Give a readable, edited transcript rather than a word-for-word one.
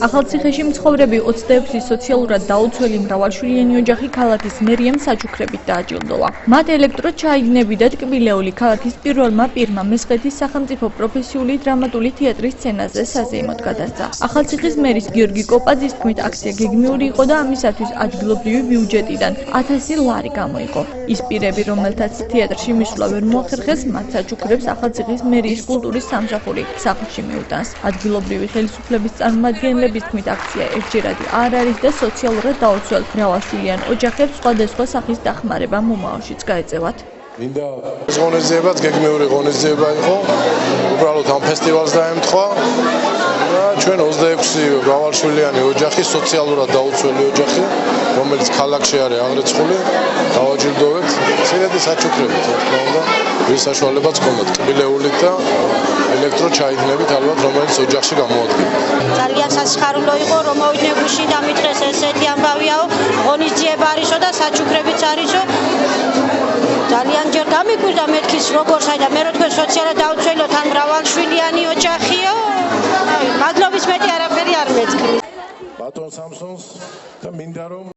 ახალციხეში მცხოვრები 26 სოციალურად დაუცველი მრავალშვილიანი ოჯახი ქალაქის მერიამ საჩუქრებით დააჯილდოვა. მათ ელექტრო ჩაიგნები და ტკბილეული ქალაქის პირველმა პირმა მესხეთის სახელმწიფო პროფესიული დრამატული თეატრის სცენაზე საზეიმოდ გადასცა. ახალციხის მერის გიორგი კოპაძის თქმით, აქცია გეგმიური იყო და ამისათვის ადგილობრივი ბიუჯეტიდან 1000 ლარი გამოიყო. ის პირები, რომელთაც თეატრში მისვლა ვერ მოახერხეს, მათ საჩუქრებს ახალციხის მერიის კულტურის სამსახური სახლში მიუტანს. ადგილობრივი ხელისუფლების წარმომადგენლების თქმით, აქცია ერთჯერადი არ არის და სოციალურად დაუცველ მრავალშვილიან ოჯახებს სხვადასხვა სახის დახმარება მომავალშიც გაეწევათ. მინდა ეს ღონისძიებაც გეგმიური ღონისძიება იყო, უბრალოდ ამ ფესტივალს დაემთხვა და ჩვენ 26 მრავალშვილიანი ოჯახი, სოციალურად დაუცველი ოჯახი, რომელიც ქალაქში არის აღრიცხული, დავაჯილდოვებთ სინეთი საჩუქრებით, რა თქმა უნდა, რის საშუალებაც ჰქონდათ ტკბილეულით და ელექტრო ჩაიგნებით, ალბათ, რომელიც ოჯახში გამოადგება. ძალიან სასიხარულო იყო, რომ მოვიდნენ გუშინ და მითხრეს ესეთი ამბავიაო, ღონისძიება არისო და საჩუქრებიც არისო. ძალიან ჯერ გამიკვირდა მეთქის როგორ საერთოდ მე რო თქვენ სოციალურად დაუცველო თან მრავალშვილიანი ოჯახიო. მადლობის მეტი არაფერი არ მეცქრის. ბატონ სამსონს და მინდა რომ